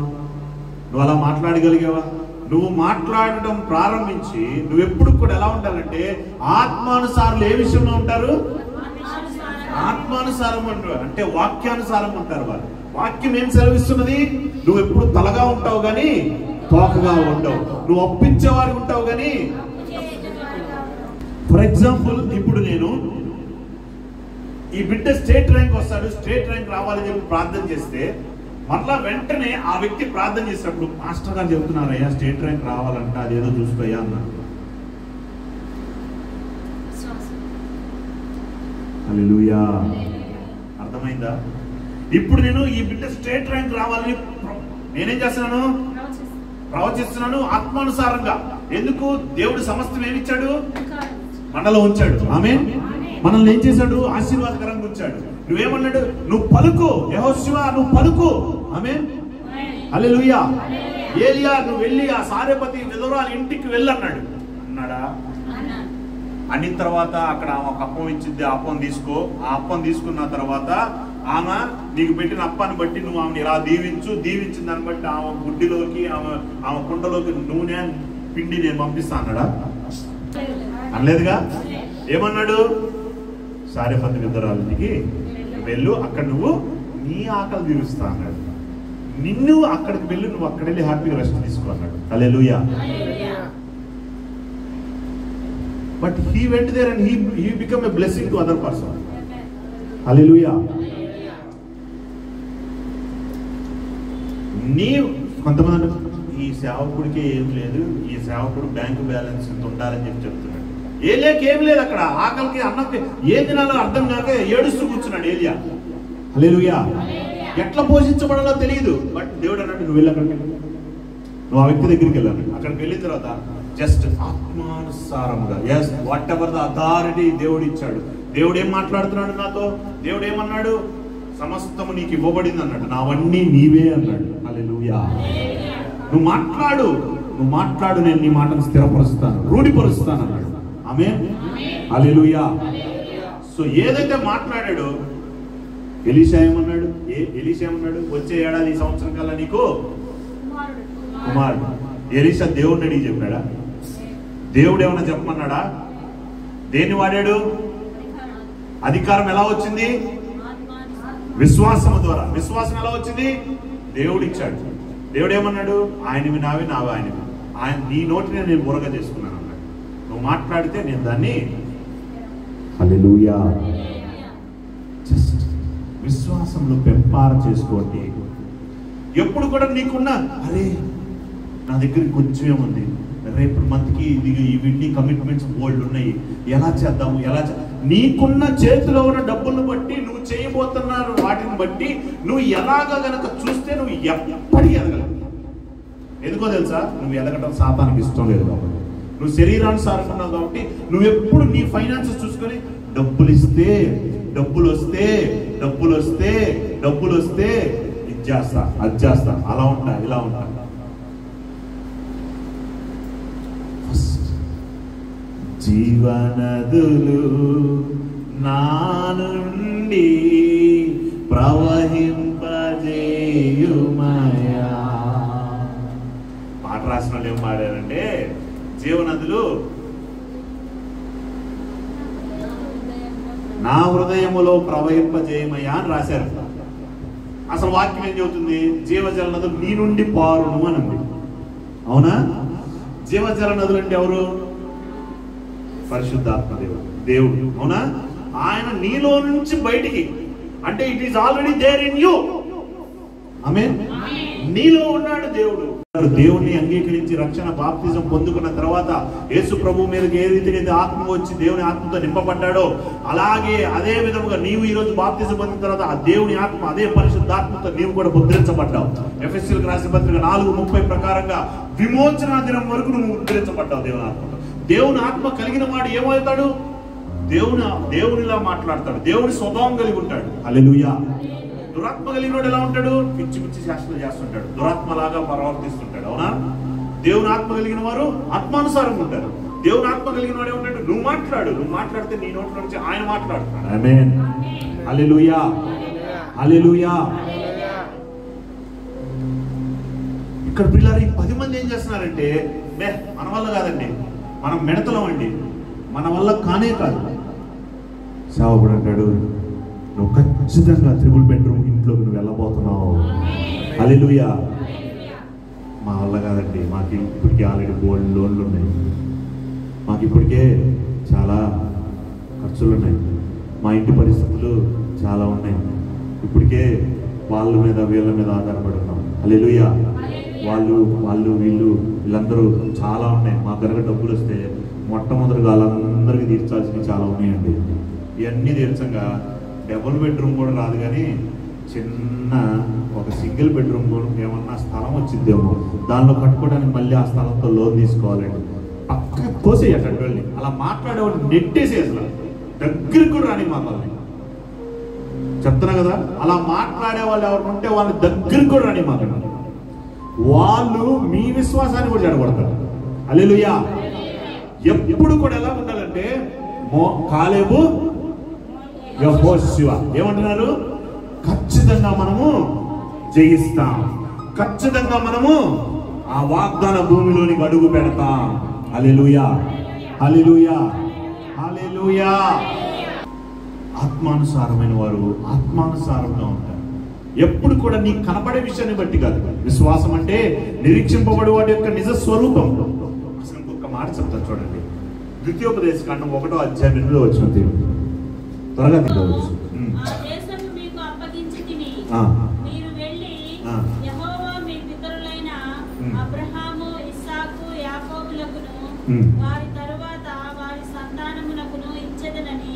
నువ్వు అలా మాట్లాడగలిగావా? నువ్వు మాట్లాడటం ప్రారంభించి నువ్వు ఎప్పుడు కూడా ఎలా ఉండాలంటే ఆత్మానుసారులు ఏ విషయంలో ఉంటారు? ఆత్మానుసారం అంటారు, అంటే వాక్యానుసారం ఉంటారు. వారు వాక్యం ఏం సెలవిస్తున్నది? నువ్వు ఎప్పుడు తలగా ఉంటావు కానీ తోకగా ఉండవు, నువ్వు ఒప్పించేవారు ఉంటావు కానీ. ఫర్ ఎగ్జాంపుల్, ఇప్పుడు నేను ఈ బిడ్డ స్టేట్ ర్యాంక్ వస్తాడు, స్టేట్ ర్యాంక్ రావాలని చెప్పి ప్రార్థన చేస్తే మరలా వెంటనే ఆ వ్యక్తి ప్రార్థన చేసినప్పుడు మాస్టర్ గారు చెబుతున్నారయ్యా స్టేట్ ర్యాంక్ రావాలంట, అదేదో చూసుకోయా అన్నారు. హల్లెలూయా. అర్థమైందా? ఇప్పుడు నేను ఈ బిడ్డ స్టేట్ ర్యాంక్ రావాలని నేనేం చేస్తున్నాను? ప్రవచిస్తున్నాను ఆత్మానుసారంగా. ఎందుకు? దేవుడు సమస్తం ఏమిచ్చాడు? మనలో ఉంచాడు. ఆమేన్. మనల్ని ఏం చేశాడు? ఆశీర్వాదకరంగా ఉంచాడు. నువ్వేమన్నాడు? నువ్వు పలుకు యెహోషువ, నువ్వు పలుకు. ఆమేన్, హల్లెలూయా. ఏలియా నువ్వు వెళ్ళి ఆ సారెపతి విధవరాల ఇంటికి వెళ్ళన్నాడు. అన్నాడా? అనిన తర్వాత అక్కడ ఆమె ఒక అప్పం ఇచ్చింది, ఆ అప్పం తీసుకో. ఆ అప్పం తీసుకున్న తర్వాత ఆమె నీకు పెట్టిన అప్పాన్ని బట్టి నువ్వు ఆమెను ఇలా దీవించు, దీవించిన దాన్ని బట్టి ఆమె గుడ్డిలోకి ఆమె కుండలోకి నూనె పిండి నేను పంపిస్తా అన్నాడా? అనలేదుగా. ఏమన్నాడు? సారెపతి విధవరాలికి వెళ్ళు, అక్కడ నువ్వు నీ ఆకలి తీరుస్తా అన్నాడు. నిన్ను అక్కడికి వెళ్ళి నువ్వు అక్కడ వెళ్ళి హ్యాపీగా రెస్ట్ తీసుకో అన్నాడు. Hallelujah. But he went there and he become a blessing to other person. Hallelujah. కొంతమంది ఈ సేవకుడికి ఏం లేదు, ఈ సేవకుడు బ్యాంకు బ్యాలెన్స్ ఇంత ఉండాలని చెప్పి చెప్తున్నాడు. ఏలియాకి ఏం లేదు, అక్కడ ఆకలికి అన్నకి ఏం తినాలో అర్థం కాక ఏడుస్తూ కూర్చున్నాడు ఏలియా. హల్లెలూయా. ఎట్లా పోషించబడాలో తెలియదు. బట్ దేవుడు అన్నాడు నువ్వు వెళ్ళి అక్కడికి, నువ్వు ఆ వ్యక్తి దగ్గరికి వెళ్ళాను. అక్కడికి వెళ్ళిన తర్వాత జస్ట్ ఆత్మానుసారంగా, as whatever the authority దేవుడు ఇచ్చాడు. దేవుడు ఏం మాట్లాడుతున్నాడు నాతో? దేవుడు ఏమన్నాడు? సమస్తము నీకు ఇవ్వబడింది అన్నాడు, నావన్నీ నీవే అన్నాడు. హల్లెలూయా. నువ్వు మాట్లాడు, నువ్వు మాట్లాడు, నేను నీ మాటను స్థిరపరుస్తాను, రూఢిపరుస్తాను అన్నాడు. ఆమేన్, హల్లెలూయా. సో ఏదైతే మాట్లాడాడో ఎలీషా ఏమన్నాడు? ఎలీషా ఏమన్నాడు? వచ్చే ఏడాది ఈ సంవత్సరం కల్లా నీకు కుమారుడు. ఎలీషా దేవుడిని అడిగి చెప్పాడా? దేవుడు ఏమన్నా చెప్పమన్నాడా? దేన్ని వాడాడు? అధికారం ఎలా వచ్చింది? విశ్వాసం ద్వారా. విశ్వాసం ఎలా వచ్చింది? దేవుడు ఇచ్చాడు. దేవుడు ఏమన్నాడు? ఆయనవి నావి, నావి ఆయనవి. ఆయన నీ నోటిని నేను బురగ చేసుకున్నాను అన్నాడు. నువ్వు మాట్లాడితే నేను దాన్ని హల్లెలూయా జస్ట్ విశ్వాసంలో పెంపార చేసుకోండి. ఎప్పుడు కూడా నీకున్న అరే నా దగ్గర కొంచెమే ఉంది, రేపు మంత్కి ఇవన్నీ కమిట్మెంట్స్ బోల్డ్ ఉన్నాయి, ఎలా చేద్దాము, నీకున్న చేతిలో ఉన్న డబ్బులను బట్టి నువ్వు చేయబోతున్న వాటిని బట్టి నువ్వు ఎలాగా గనక చూస్తే నువ్వు ఎప్పటికీ ఎదగలవు. ఎందుకో తెలుసా? నువ్వు ఎదగటం సాతానికి ఇష్టం లేదు కాబట్టి. నువ్వు శరీరానుసారంగా ఉన్నావు కాబట్టి నువ్వు ఎప్పుడు నీ ఫైనాన్సెస్ చూసుకొని డబ్బులు ఇస్తే డబ్బులు వస్తే డబ్బులు వస్తే డబ్బులు వస్తే ఇది చేస్తా అది చేస్తా అలా ఉంటా ఇలా ఉంటా. జీవనదులు నా నుండి ప్రవహింపజేయుమయా. పాట రాసిన వాళ్ళు ఏం పాడారంటే జీవనదులు నా హృదయములో ప్రవహింపజేయమయ్యా అని రాశారు. అసలు వాక్యం ఏం చెబుతుంది? జీవజల నదులు నీ నుండి పారును అని ఉంది. అవునా? జీవజల నదులు అంటే ఎవరు? పరిశుద్ధాత్మ దేవుడు. అవునా? ఆయన నీలో నుంచి బయటికి, అంటే it is already there in you. Amen. నీలో ఉన్నాడు దేవుడు. దేవుణ్ణి అంగీకరించి రక్షణ బాప్తిజం పొందుకున్న తర్వాత యేసు ప్రభు మీదకి ఏ రీతిగా ఆత్మ వచ్చి దేవుని ఆత్మతో నింపబడ్డాడో అలాగే అదే విధముగా నీవు ఈ రోజు బాప్తిజం పొందిన తర్వాత ఆ దేవుని ఆత్మ అదే పరిశుద్ధాత్మతో నీవు కూడా ముద్రించబడ్డావు. ఎఫెసీయులకు రాసిన పత్రిక 4:30 ప్రకారంగా విమోచన దినం వరకు నువ్వు ముద్రించబడ్డావు దేవుని ఆత్మతో. దేవుని ఆత్మ కలిగిన వాడు ఏమవుతాడు? దేవునిలా మాట్లాడతాడు. దేవుని స్వభావం కలిగి ఉంటాడు. హల్లెలూయా. దురాత్మ కలిగిన వాడు ఎలా ఉంటాడు? పిచ్చి పిచ్చి శాస్త్రాలు చేస్తుంటాడు, దురాత్మలాగా ప్రవర్తిస్తుంటాడు. అవునా? దేవుని ఆత్మ కలిగిన వారు ఆత్మానుసారంగా ఉంటారు. దేవుని ఆత్మ కలిగిన వాడు ఏమంటాడు? నువ్వు మాట్లాడితే నీ నోట్ల నుంచి ఆయన మాట్లాడుతున్నాడు. ఆమేన్. హల్లెలూయా హల్లెలూయా. ఇక్కడ పిల్లలు 10 మంది ఏం చేస్తున్నారంటే మన వల్ల కాదండి, మనం మెడతలం అండి, మన వల్ల కానే కాదు. సేవకుడు అంటాడు నువ్వు ఖచ్చితంగా 3 బెడ్రూమ్ ఇంట్లోకి నువ్వు వెళ్ళబోతున్నావు. హల్లెలూయా. మా వల్ల కాదండి, మాకు ఇప్పటికే ఆల్రెడీ గోల్డ్ లోన్లు ఉన్నాయి, మాకు ఇప్పటికే చాలా ఖర్చులు ఉన్నాయి, మా ఇంటి పరిస్థితులు చాలా ఉన్నాయి, ఇప్పటికే వాళ్ళ మీద వీళ్ళ మీద ఆధారపడుతున్నాం. హల్లెలూయా. వాళ్ళు వీళ్ళందరూ చాలా ఉన్నాయి. మా కనుక డబ్బులు వస్తే మొట్టమొదటిగా వాళ్ళందరికీ తీర్చాల్సినవి చాలా ఉన్నాయండి. ఇవన్నీ తీర్చంగా డబుల్ బెడ్రూమ్ కూడా రాదు, కానీ చిన్న ఒక సింగిల్ బెడ్రూమ్ కూడా ఏమన్నా స్థలం వచ్చిందేమో దానిలో కట్టుకోవడానికి మళ్ళీ ఆ స్థలంతో లోన్ తీసుకోవాలండి. పక్కన తోసేయి అక్కడ వెళ్ళి అలా మాట్లాడేవాళ్ళు నెట్టేసి అసలు దగ్గరికి కూడా రాని మాట్లాడాలి. చెప్తున్నా కదా, అలా మాట్లాడే వాళ్ళు ఎవరు ఉంటే వాళ్ళని దగ్గరికి కూడా రాని మాట్లాడాలి. వాళ్ళు మీ విశ్వాసాన్ని కూడా చెడగొడతారు. హల్లెలూయా. ఎప్పుడు కూడా ఎలా ఉండాలంటే కాలేబు యెహోషువ ఏమంటున్నారు? ఖచ్చితంగా మనము జయిస్తాం, ఖచ్చితంగా మనము ఆ వాగ్దాన భూమిలోనికి అడుగు పెడతాం. హల్లెలూయా హల్లెలూయా హల్లెలూయా. ఆత్మానుసారమైన వారు ఆత్మానుసారంగా ఉంటారు. ఎప్పుడు కూడా నీకు కనపడే విషయాన్ని బట్టి కాదు. విశ్వాసం అంటే నిరీక్షింపబడే వాటి యొక్క నిజ స్వరూపం. అసలు ఇంకొక మాట చెప్తాను చూడండి. ద్వితీయోపదేశకాండం 1వ అధ్యాయం 8వ వచనం త్వరగా తినవచ్చు. వారి తరువాత వారి సంతానమునకును ఇచ్చెదనని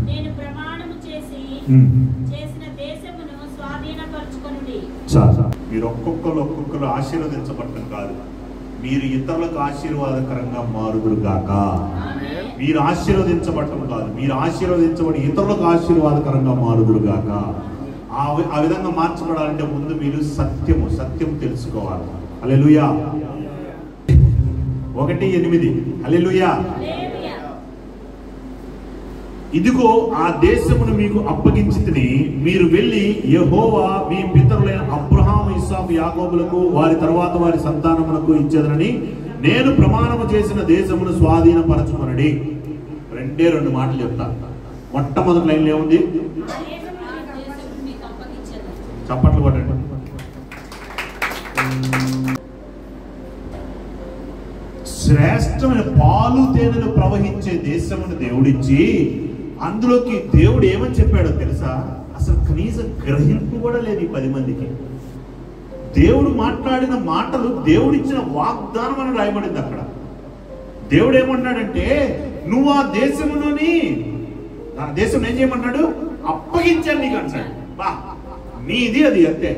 నేను ప్రమాణము చేసిన దేశమును స్వాధీనపరచుకొనుడి. మీరు ఒక్కొక్కరు ఆశీర్వదించబడటం కాదు, మీరు ఇతరులకు ఆశీర్వాదకరంగా మారుదురు గాక. మీరు ఆశీర్వదించబడటం కాదు, మీరు ఆశీర్వదించబడి ఇతరులకు ఆశీర్వాదకరంగా మారుదురు గాక. ఆ విధంగా మార్చబడాలంటే ముందు మీరు సత్యం తెలుసుకోవాలి. హల్లెలూయా. 1:8 హల్లెలూయా. ఇదిగో ఆ దేశమును మీకు అప్పగించితిని, మీరు వెళ్ళి యెహోవా మీ పితరులైన అబ్రహాము ఇస్సాకు యాకోబులకు వారి తర్వాత వారి సంతానములకు ఇచ్చేదనని నేను ప్రమాణము చేసిన దేశమును స్వాధీనపరచుకొనుడి. 2 మాటలు చెప్తా. మొట్టమొదటి లైన్లో ఏముంది? చప్పట్లు కొట్టండి. శ్రేష్టమైన పాలు తేనెలు ప్రవహించే దేశమును దేవుడిచ్చి అందులోకి దేవుడు ఏమని చెప్పాడో తెలుసా? అసలు కనీసం గ్రహింపు కూడా లేదు ఈ 10 మందికి. దేవుడు మాట్లాడిన మాటలు దేవుడిచ్చిన వాగ్దానం అని రాయబడింది అక్కడ. దేవుడు ఏమంటున్నాడంటే, నువ్వు ఆ దేశంలోని ఆ దేశం ఏం చేయమన్నాడు? అప్పగించాను నీకు అంటాడు. బా, నీది అది, అంతే,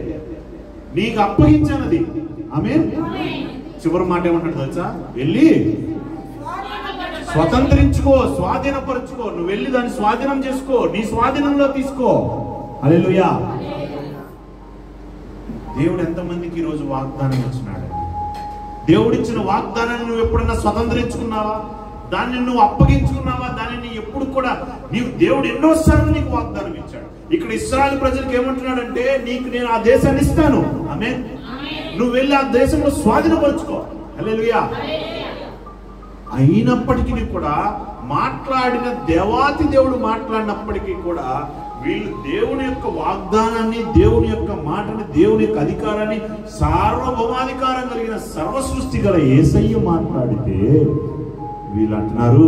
నీకు అప్పగించాను అది. ఆమేన్. చివరి మాట ఏమంటాడు తెలుసా? వెళ్ళి స్వతంత్రించుకో, స్వాధీనపరుచుకో. నువ్వు వెళ్ళి దాన్ని స్వాధీనం చేసుకో, నీ స్వాధీనంలో తీసుకో. హల్లెలూయా. దేవుడు ఎంతమందికి ఈరోజు వాగ్దానం ఇచ్చినాడు? దేవుడిచ్చిన వాగ్దానాన్ని నువ్వు ఎప్పుడన్నా స్వతంత్రించుకున్నావా? దాన్ని నువ్వు అప్పగించుకున్నావా? దానిని ఎప్పుడు కూడా నీవు దేవుడు ఎన్నోసార్లు నీకు వాగ్దానం ఇచ్చాడు. ఇక్కడ ఇశ్రాయేలు ప్రజలకు ఏమంటున్నాడంటే, నీకు నేను ఆ దేశాన్ని ఇస్తాను. ఆమేన్. నువ్వు వెళ్ళి ఆ దేశంలో స్వాధీనపరుచుకో. హల్లెలూయా. అయినప్పటికీ కూడా మాట్లాడిన దేవాతి దేవుడు మాట్లాడినప్పటికీ కూడా వీళ్ళు దేవుని యొక్క వాగ్దానాన్ని, దేవుని యొక్క మాటని, దేవుని యొక్క అధికారాన్ని, సార్వభౌమాధికారం కలిగిన సర్వ సృష్టి గల యేసయ్య మాట్లాడితే వీళ్ళు అంటున్నారు,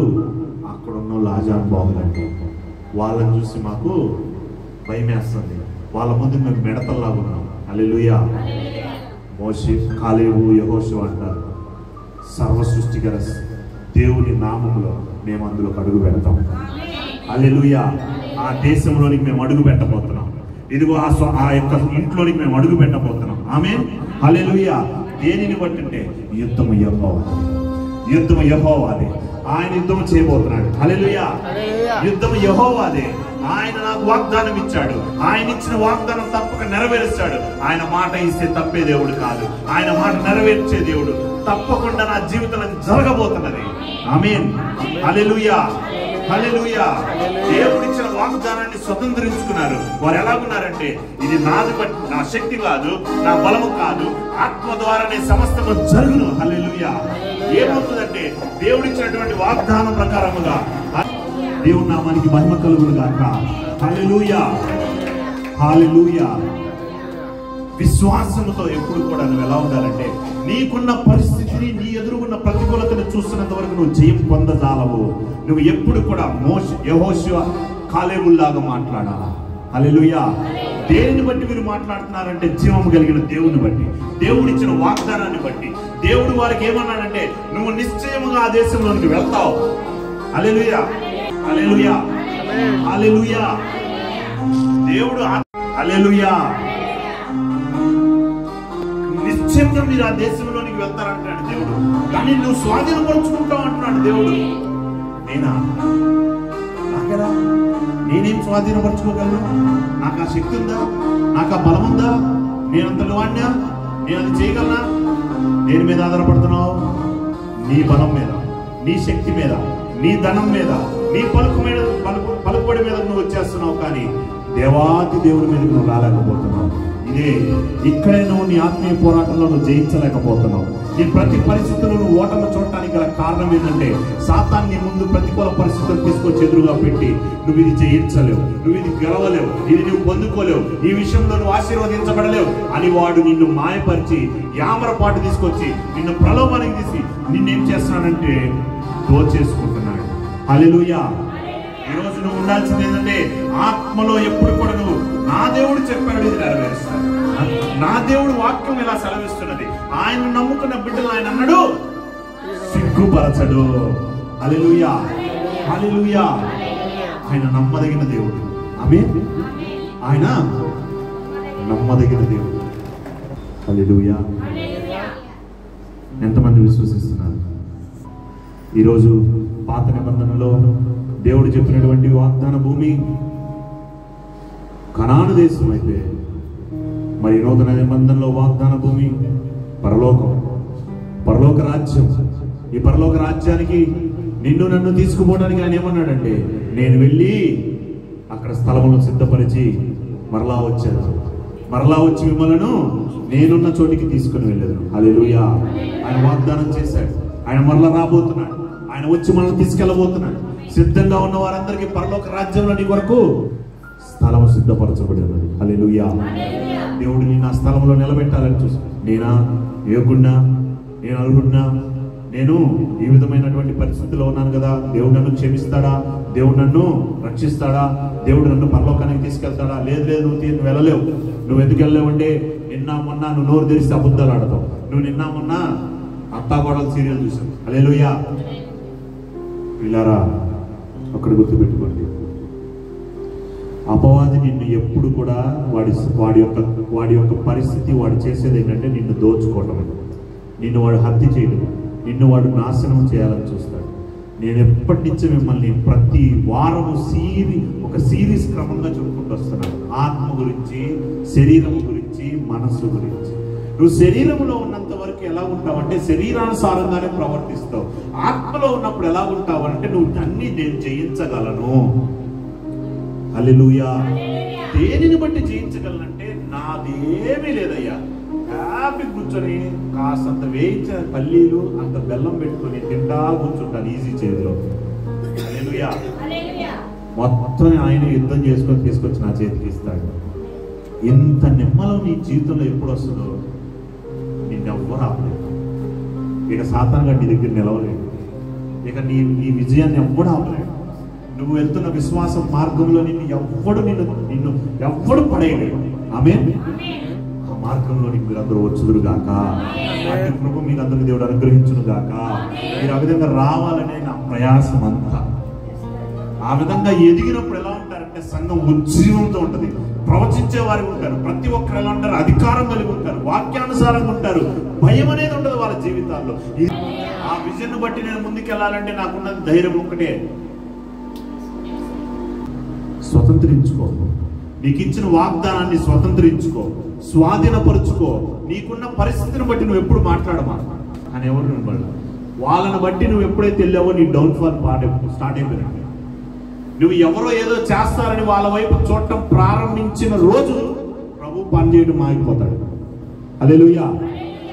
అక్కడున్న లాజాన్ బాగులంటే వాళ్ళని చూసి మాకు భయం వేస్తుంది, వాళ్ళ ముందు మేము మెడతల్లాగా ఉన్నాం. హల్లెలూయా. మోషే, కాలేబు, యెహోషువ అంటారు, సర్వ సృష్టి గల దేవుని నామములో మేము అందులో అడుగు పెడతాం. హల్లెలూయా. ఆ దేశంలోనికి మేము అడుగు పెట్టబోతున్నాం. ఇదిగో ఆ యొక్క ఇంట్లోనికి మేము అడుగు పెట్టబోతున్నాం. ఆమేన్. హల్లెలూయా. దేనిని బట్టి అంటే యుద్ధము యెహోవాదే. ఆయన యుద్ధం చేయబోతున్నాడు. హల్లెలూయా. యుద్ధము యెహోవాదే. ఆయన నాకు వాగ్దానం ఇచ్చాడు. ఆయన ఇచ్చిన వాగ్దానం తప్పక నెరవేరుస్తాడు. ఆయన మాట ఇస్తే తప్పే దేవుడు కాదు. ఆయన మాట నెరవేర్చే దేవుడు. తప్పకుండా నా జీవితంలో జరగబోతున్నది. ఆమేన్. హల్లెలూయా. హల్లెలూయా. దేవుడిచ్చిన వాగ్దానాన్ని స్వతంత్రించుకున్నారు. వారు ఎలాగున్నారంటే, ఇది నాది బట్టి, నా శక్తి కాదు, నా బలము కాదు, ఆత్మ ద్వారానే సమస్తము జరుగును. హల్లెలూయా. ఏమవుతుందంటే, దేవుడిచ్చినటువంటి వాగ్దానం ప్రకారముగా దేవుని నామానికి మహిమ కలుగును గాక. హల్లెలూయా. హల్లెలూయా. విశ్వాసముతో ఎప్పుడు కూడా నువ్వు ఎలా ఉండాలంటే, నీకున్న పరిస్థితిని, నీ ఎదురుగున్న ప్రతికూలతను చూస్తున్నంత వరకు నువ్వు జయం పొందజాలవు. నువ్వు ఎప్పుడు కూడా యెహోషువ, కాలేబుల్లాగా మాట్లాడాలా. హల్లెలూయా. దేనిని బట్టి మీరు మాట్లాడుతున్నారంటే, జీవము కలిగిన దేవుని బట్టి, దేవుడిచ్చిన వాగ్దానాన్ని బట్టి. దేవుడు వారికి ఏమన్నాడంటే, నువ్వు నిశ్చయముగా ఆ దేశంలోనికి వెళ్తావు. హల్లెలూయా. హల్లెలూయా. హల్లెలూయా. దేవుడు హల్లెలూయా నిశ్చయంగా మీరు ఆ దేశంలోనికి వెళ్తారంటాడు దేవుడు. కానీ నువ్వు స్వాధీనపరుచుకుంటావు అంటున్నాడు దేవుడు. నేనా? నాకేరా? నేనేం స్వాధీనపరచుకోగలను? నాకు ఆ శక్తి ఉందా? నాకు ఆ బలం ఉందా? నేనంతటి వాడినా? నేను అది చేయగలనా? దేని మీద ఆధారపడుతున్నావు? నీ బలం మీద, నీ శక్తి మీద, నీ ధనం మీద, నీ పలుకుబడి మీద నువ్వు వచ్చేస్తున్నావు. కానీ దేవాతి దేవుడి మీద నువ్వు రాలేకపోతున్నావు. ఇక్కడే నువ్వు నీ ఆత్మీయ పోరాటంలో నువ్వు జయించలేకపోతున్నావు. నీ ప్రతి పరిస్థితుల్లో నువ్వు ఓటమి చూడటానికి గల కారణం ఏంటంటే, సాతాను నీ ముందు ప్రతికూల పరిస్థితులు తీసుకొచ్చి ఎదురుగా పెట్టి, నువ్వు ఇది జయించలేవు, నువ్వు ఇది గెలవలేవు, ఇది నువ్వు పొందుకోలేవు, ఈ విషయంలో నువ్వు ఆశీర్వదించబడలేవు అని వాడు నిన్ను మాయపరిచి, యామరపాటు తీసుకొచ్చి, నిన్ను ప్రలోభానికి తీసి నిన్నేం చేస్తున్నాడంటే దోచేసుకుంటున్నాడు. హల్లెలూయా. ఈరోజు నువ్వు ఉండాల్సింది ఏంటంటే, ఆత్మలో ఎప్పుడు కూడా నువ్వు నా దేవుడు చెప్పాడు ఇది నెరవేరుస్తాడు, నా దేవుడు వాక్యం ఇలా సెలవిస్తున్నది, ఆయన నమ్ముకున్న బిడ్డలు ఆయన అన్నాడు సిగ్గుపరచడు. హల్లెలూయా. హల్లెలూయా. ఆయన నమ్మదగిన దేవుడు. ఆమేన్. ఆయన నమ్మదగిన దేవుడు. హల్లెలూయా. ఎంతమంది విశ్వసిస్తున్నారు? ఈరోజు పాత నిబంధనలో దేవుడు చెప్పినటువంటి వాగ్దాన భూమి కనాను దేశం అయితే, మరి నూతన నిబంధనలో వాగ్దాన భూమి పరలోక రాజ్యం. ఈ పరలోక రాజ్యానికి నిన్ను నన్ను తీసుకుపోవడానికి ఆయన ఏమన్నాడంటే, నేను వెళ్ళి అక్కడ స్థలమును సిద్ధపరిచి మరలా వచ్చి మిమ్మల్ని నేనున్న చోటికి తీసుకుని వెళ్ళాను. హల్లెలూయా. ఆయన వాగ్దానం చేశాడు. ఆయన మరలా రాబోతున్నాడు. ఆయన వచ్చి మనల్ని తీసుకెళ్ళబోతున్నాడు. సిద్ధంగా ఉన్న వారందరికీ పరలోక రాజ్యంలో నీ కొరకు స్థలము సిద్ధపరచబడి ఉన్నది. హల్లెలూయా. దేవుడు నిన్ను ఆ స్థలంలో నిలబెట్టాలని చూసి, నేనా యోగున్నా, నేను అర్హుడినా, నేను ఈ విధమైనటువంటి పరిస్థితిలో ఉన్నాను కదా, దేవుడు నన్ను క్షమిస్తాడా, దేవుడు నన్ను రక్షిస్తాడా, దేవుడు నన్ను పరలోకానికి తీసుకెళ్తాడా? లేదు, నువ్వు వెళ్ళలేవు. నువ్వు ఎందుకు వెళ్ళలేవు అంటే, నిన్న మొన్న నువ్వు నోరు తెరిస్తే అబద్ధాలు ఆడతావు. నువ్వు నిన్న మొన్న అత్తాకోడలు సీరియల్ చూసావు. హల్లెలూయా. పిల్లారా, ఒకటి గుర్తుపెట్టుకోండి, అపవాది నిన్ను ఎప్పుడు కూడా వాడి యొక్క పరిస్థితి, వాడు చేసేది ఏంటంటే నిన్ను దోచుకోవటం, నిన్ను వాడు హత్య చేయడం, నిన్ను వాడు నాశనం చేయాలని చూస్తాడు. నేను ఎప్పటి నుంచి మిమ్మల్ని ప్రతి వారము ఒక సిరీస్ క్రమంగా చెప్పుకుంటూ వస్తున్నాను. ఆత్మ గురించి, శరీరం గురించి, మనస్సు గురించి. నువ్వు శరీరంలో ఉన్నంత వరకు ఎలా ఉంటావంటే శరీరానుసారంగానే ప్రవర్తిస్తావు. ఆత్మలో ఉన్నప్పుడు ఎలా ఉంటావంటే నువ్వు అన్ని నేను జయించగలను. హల్లెలూయా. దేనిని బట్టి జయించగలనంటే నాదేమీ లేదయ్యా, హ్యాపీ కూర్చొని కాస్తంత వేయించిన పల్లీలు అంత బెల్లం పెట్టుకొని తింటా కూర్చుంటాను ఈజీ చేతిలో. హల్లెలూయా. మొత్తం ఆయన యుద్ధం చేసుకొని తీసుకొచ్చి నా చేతికి ఇస్తాడు. ఇంత నిమ్మలం నీ జీవితంలో ఎప్పుడు వస్తుందో నిన్నెవ్వరు ఆపలేదు. ఇక సాతానుగా నీ దగ్గర నిలవలేడు. ఇక నీ విజయాన్ని ఎవ్వడు ఆపలేడు. నువ్వు వెళ్తున్న విశ్వాసం మార్గంలో నిన్ను ఎవ్వడు పడేయలేడు. ఆమేన్. ఆ మార్గంలో మీరందరూ వచ్చుదురుగాక. వాటి కృప మీరందరికీ దేవుడు అనుగ్రహించునుగాక. మీరు ఆ విధంగా రావాలనే నా ప్రయాసం అంతా. ఆ విధంగా ఎదిగినప్పుడు ఎలా ఉంటారంటే సంఘం ఉజ్జీవంతో ఉంటుంది, ప్రవచించే వారు ఉంటారు, ప్రతి ఒక్కరు ఎలా ఉంటారు, అధికారం కలిగి ఉంటారు, వాక్యానుసారంగా ఉంటారు, భయం అనేది ఉండదు వాళ్ళ జీవితాల్లో. ఆ విజన్ బట్టి నేను ముందుకెళ్ళాలంటే నాకున్నది ధైర్యం ఒక్కటే, స్వతంత్రించుకో. నీకు ఇచ్చిన వాగ్దానాన్ని స్వతంత్రించుకో, స్వాధీనపరుచుకో. నీకున్న పరిస్థితిని బట్టి నువ్వు ఎప్పుడు మాట్లాడమా అని ఎవరు నిలబడాలి. వాళ్ళని బట్టి నువ్వు ఎప్పుడైతే వెళ్ళావో నీ డౌన్ఫాల్ స్టార్ట్ అయిపోయినట్టు. నువ్వు ఎవరో ఏదో చేస్తారని వాళ్ళ వైపు చూడటం ప్రారంభించిన రోజు ప్రభు పని చేయడం ఆగిపోతాడు. హల్లెలూయా.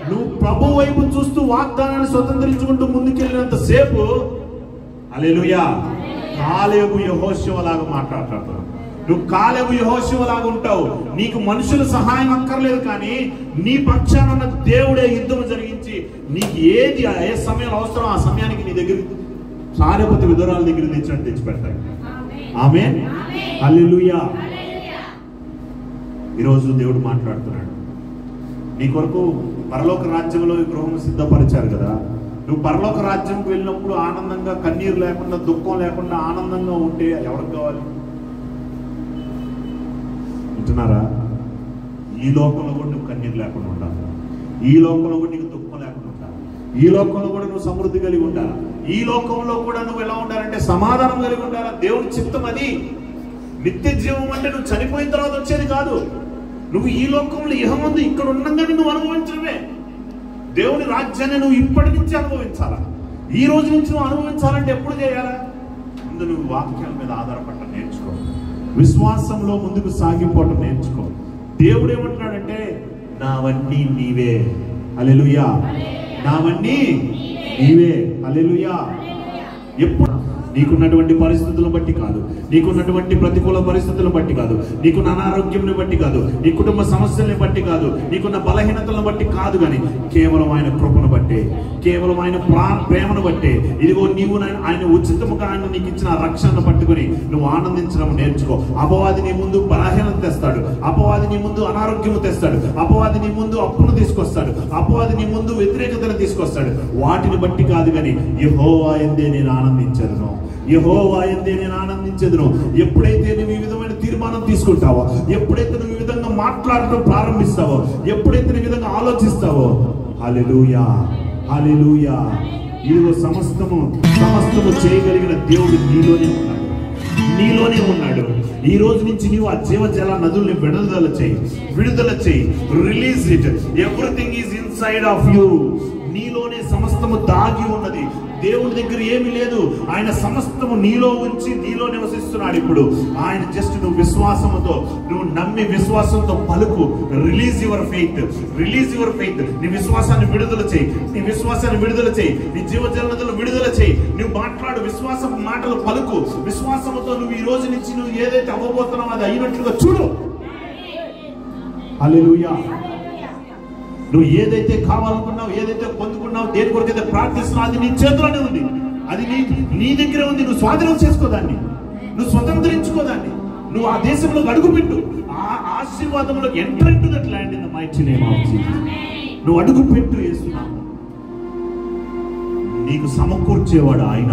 నువ్వు ప్రభు వైపు చూస్తూ వాగ్దానాన్ని స్వతంత్రించుకుంటూ ముందుకెళ్ళినంత సేపు, హల్లెలూయా, కాలేబు యెహోషువలాగా మాట్లాడతాడు. నువ్వు కాలేబు యెహోషువలాగా ఉంటావు. నీకు మనుషుల సహాయం అక్కర్లేదు, కానీ నీ పక్షాన ఉన్న దేవుడే యుద్ధం జరిగించి నీకు ఏది ఏ సమయంలో అవసరం ఆ సమయానికి నీ దగ్గర సారెపతి విధురాల దగ్గర తెచ్చినట్టు తెచ్చిపెడతాడు. ఆమేన్. హల్లెలూయా. ఈరోజు దేవుడు మాట్లాడుతున్నాడు. నీ కొరకు పరలోక రాజ్యంలో ఈ గృహం సిద్ధపరిచారు కదా. నువ్వు పరలోక రాజ్యంకి వెళ్ళినప్పుడు ఆనందంగా, కన్నీరు లేకుండా, దుఃఖం లేకుండా ఆనందంగా ఉంటే ఎవరికి కావాలి? వింటున్నారా? ఈ లోకంలో కూడా నువ్వు కన్నీరు లేకుండా ఉండాలి. ఈ లోకంలో కూడా నీకు దుఃఖం లేకుండా ఉండాలి. ఈ లోకంలో కూడా నువ్వు సమృద్ధి కలిగి ఉండాలి. ఈ లోకంలో కూడా నువ్వు ఎలా ఉండాలంటే సమాధానం కలిగి ఉండాలి. దేవుని చిత్తం అది. నిత్య జీవం అంటే నువ్వు చనిపోయిన తర్వాత వచ్చేది కాదు. నువ్వు ఈ లోకంలో ఇహమందు ఇక్కడ ఉన్నంగానే నువ్వు అనుభవించడమే. దేవుని రాజ్యాన్ని నువ్వు ఇప్పటి నుంచి అనుభవించాలా. ఈ రోజు నుంచి నువ్వు అనుభవించాలంటే ఎప్పుడు చేయాలా? ముందు నువ్వు వాక్యాల మీద ఆధారపడటం నేర్చుకో. విశ్వాసంలో ముందుకు సాగిపోవటం నేర్చుకో. దేవుడు ఏమంటున్నాడంటే నావన్నీ నీవే. హల్లెలూయా. నావన్నీ నీవే. హల్లెలూయా. ఎప్పుడు నీకున్నటువంటి పరిస్థితులను బట్టి కాదు, నీకున్నటువంటి ప్రతికూల పరిస్థితులను బట్టి కాదు, నీకున్న అనారోగ్యంని బట్టి కాదు, నీ కుటుంబ సమస్యల్ని బట్టి కాదు, నీకున్న బలహీనతలను బట్టి కాదు, కానీ కేవలం ఆయన కృపను బట్టే, కేవలం ఆయన ప్రేమను బట్టే. ఇదిగో నీవు ఆయన ఉచితముగా ఆయన నీకు ఇచ్చిన రక్షణను పట్టుకుని నువ్వు ఆనందించడం నేర్చుకో. అపవాది నీ ముందు బలహీనత తెస్తాడు, అపవాది నీ ముందు అనారోగ్యము తెస్తాడు, అపవాది నీ ముందు అప్పును తీసుకొస్తాడు, అపవాది నీ ముందు వ్యతిరేకతను తీసుకొస్తాడు. వాటిని బట్టి కాదు, కానీ యెహోవా యందే నేను ఆనందించదును, యెహోవా యందే నేను ఆనందించదును. ఎప్పుడైతే నువ్వు ఈ విధమైన తీర్మానం తీసుకుంటావో, ఎప్పుడైతే నువ్వు ఈ విధంగా మాట్లాడటం ప్రారంభిస్తావో, ఎప్పుడైతే నువ్వు ఈ విధంగా ఆలోచిస్తావో, హల్లెలూయా, హల్లెలూయా. ఇదిగో సమస్తము చేయగలిగిన దేవుడు నీలోనే ఉన్నాడు. ఈ రోజు నుంచి నీవు ఆ జీవజల నదుల్ని విడుదల చేయి. Release it. Everything is inside of you. నీలోనే సమస్తము దాగి ఉన్నది. దేవుని దగ్గర ఏమీ లేదు. ఆయన సమస్తము నీలో ఉంచి నీలో నివసిస్తున్నాడు. ఇప్పుడు ఆయన జస్ట్ నువ్వు విశ్వాసంతో, నువ్వు నమ్మి విశ్వాసంతో పలుకు. Release your faith, release your faith. నీ విశ్వాసాన్ని విడుదల చేయి, నీ విశ్వాసాన్ని విడుదల చేయి, నీ జీవజలనదులు విడుదల చేయి. నువ్వు మాట్లాడు, విశ్వాసపు మాటలు పలుకు. విశ్వాసంతో నువ్వు ఈ రోజు నుంచి నువ్వు ఏదైతే అవ్వబోతున్నావో అది అయినట్లుగా చూడు. హల్లెలూయా. నువ్వు ఏదైతే కావాలనుకున్నావు, ఏదైతే పొందుకున్నావు, దేని కొరకైతే ప్రార్థిస్తున్నావు, అది నీ చేతిలోనే ఉంది. అది నీ దగ్గరే ఉంది. నువ్వు స్వాధీనం చేసుకోదాన్ని, నువ్వు స్వతంత్రించుకోదాన్ని. నువ్వు ఆ దేశంలో అడుగుపెట్టు. ఆ ఆశీర్వాదంలో enter into that land in the mighty name of Jesus. నువ్వు అడుగుపెట్టు. యేసు నామములో నీకు సమకూర్చేవాడు ఆయన.